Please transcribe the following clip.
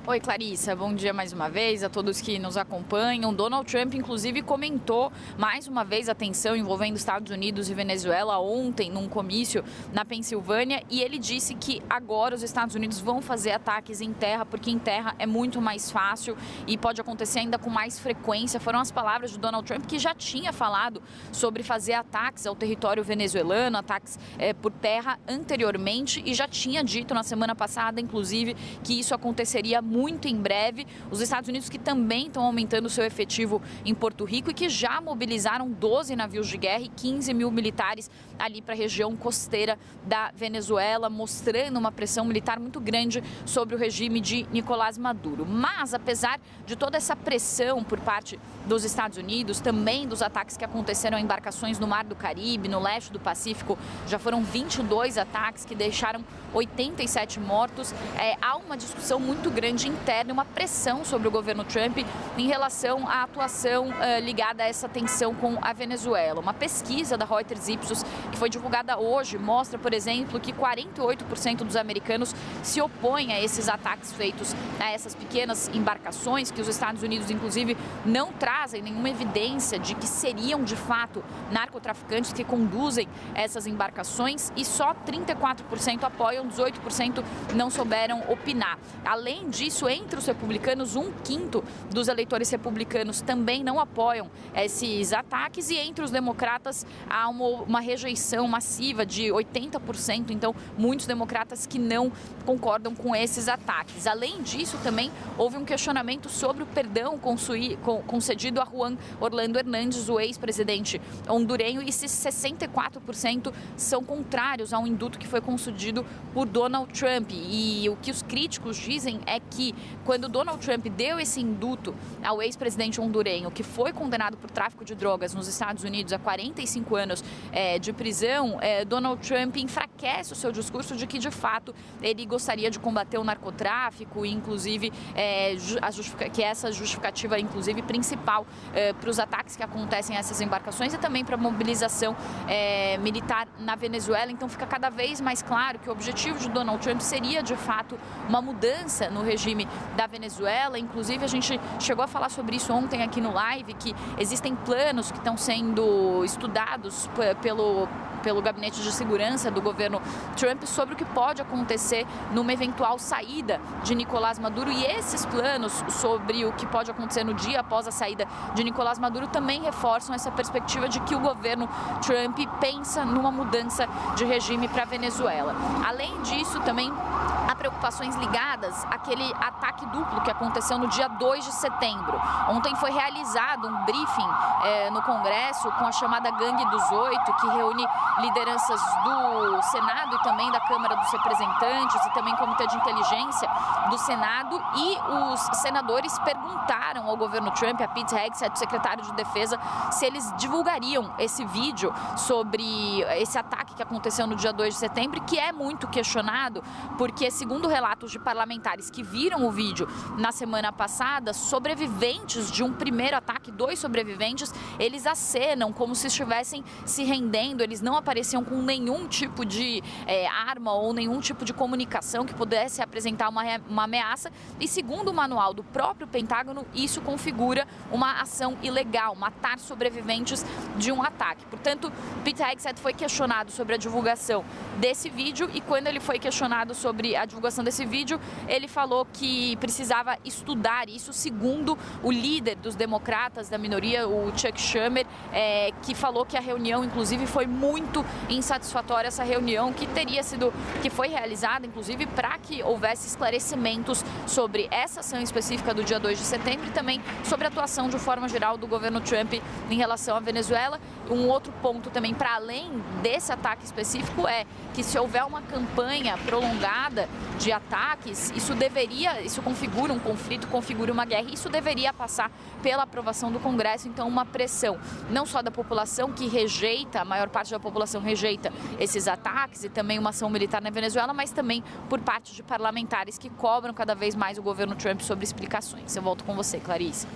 Oi, Clarissa. Bom dia mais uma vez a todos que nos acompanham. Donald Trump, inclusive, comentou mais uma vez a tensão envolvendo Estados Unidos e Venezuela ontem, num comício na Pensilvânia, e ele disse que agora os Estados Unidos vão fazer ataques em terra, porque em terra é muito mais fácil e pode acontecer ainda com mais frequência. Foram as palavras de Donald Trump, que já tinha falado sobre fazer ataques ao território venezuelano, ataques por terra anteriormente, e já tinha dito na semana passada, inclusive, que isso aconteceria muito em breve. Os Estados Unidos, que também estão aumentando o seu efetivo em Porto Rico e que já mobilizaram 12 navios de guerra e 15 mil militares ali para a região costeira da Venezuela, mostrando uma pressão militar muito grande sobre o regime de Nicolás Maduro. Mas, apesar de toda essa pressão por parte dos Estados Unidos, também dos ataques que aconteceram em embarcações no Mar do Caribe, no leste do Pacífico, já foram 22 ataques que deixaram 87 mortos. Há uma discussão muito grande interna, uma pressão sobre o governo Trump em relação à atuação ligada a essa tensão com a Venezuela. Uma pesquisa da Reuters Ipsos, que foi divulgada hoje, mostra, por exemplo, que 48% dos americanos se opõem a esses ataques feitos a essas pequenas embarcações, que os Estados Unidos, inclusive, não trazem nenhuma evidência de que seriam, de fato, narcotraficantes que conduzem essas embarcações, e só 34% apoiam, 18% não souberam opinar. Além disso, entre os republicanos, 1/5 dos eleitores republicanos também não apoiam esses ataques, e entre os democratas há uma rejeição massiva de 80%, então muitos democratas que não concordam com esses ataques. Além disso, também houve um questionamento sobre o perdão concedido a Juan Orlando Hernández, o ex-presidente hondurenho, e esses 64% são contrários ao indulto que foi concedido por Donald Trump. E o que os críticos dizem é que quando Donald Trump deu esse indulto ao ex-presidente hondurenho, que foi condenado por tráfico de drogas nos Estados Unidos a 45 anos de prisão, Donald Trump enfraquece o seu discurso de que, de fato, ele gostaria de combater o narcotráfico, e, inclusive, que essa justificativa, inclusive, principal para os ataques que acontecem a essas embarcações e também para a mobilização militar na Venezuela. Então, fica cada vez mais claro que o objetivo de Donald Trump seria, de fato, uma mudança no regime da Venezuela. Inclusive, a gente chegou a falar sobre isso ontem aqui no live, que existem planos que estão sendo estudados pelo gabinete de segurança do governo Trump sobre o que pode acontecer numa eventual saída de Nicolás Maduro, e esses planos sobre o que pode acontecer no dia após a saída de Nicolás Maduro também reforçam essa perspectiva de que o governo Trump pensa numa mudança de regime para a Venezuela. Além disso, também há preocupações ligadas àquele ataque duplo que aconteceu no dia 2 de setembro. Ontem foi realizado um briefing no Congresso com a chamada Gangue dos Oito, que reúne lideranças do Senado e também da Câmara dos Representantes e também Comitê de Inteligência do Senado, e os senadores perguntaram ao governo Trump, a Pete Hegseth, secretário de Defesa, se eles divulgariam esse vídeo sobre esse ataque que aconteceu no dia 2 de setembro, que é muito questionado, porque, segundo relatos de parlamentares que viram o vídeo na semana passada, sobreviventes de um primeiro ataque, 2 sobreviventes, eles acenam como se estivessem se rendendo, eles não apareciam com nenhum tipo de arma ou nenhum tipo de comunicação que pudesse apresentar uma ameaça, e, segundo o manual do próprio Pentágono, isso configura uma ação ilegal, matar sobreviventes de um ataque. Portanto, Pete Hegseth foi questionado sobre a divulgação desse vídeo, e quando ele foi questionado sobre a divulgação desse vídeo, ele falou que precisava estudar isso, segundo o líder dos democratas da minoria, o Chuck Schumer, que falou que a reunião, inclusive, foi muito insatisfatória, essa reunião que foi realizada, inclusive, para que houvesse esclarecimentos sobre essa ação específica do dia 2 de setembro e também sobre a atuação de forma geral do governo Trump em relação à Venezuela. Um outro ponto também, para além desse ataque específico, é que se houver uma campanha prolongada de ataques, isso configura um conflito, configura uma guerra, e isso deveria passar pela aprovação do Congresso. Então, uma pressão não só da população, que rejeita, a maior parte da população rejeita esses ataques, e também uma ação militar na Venezuela, mas também por parte de parlamentares que cobram cada vez mais o governo Trump sobre explicações. Eu volto com você, Clarice.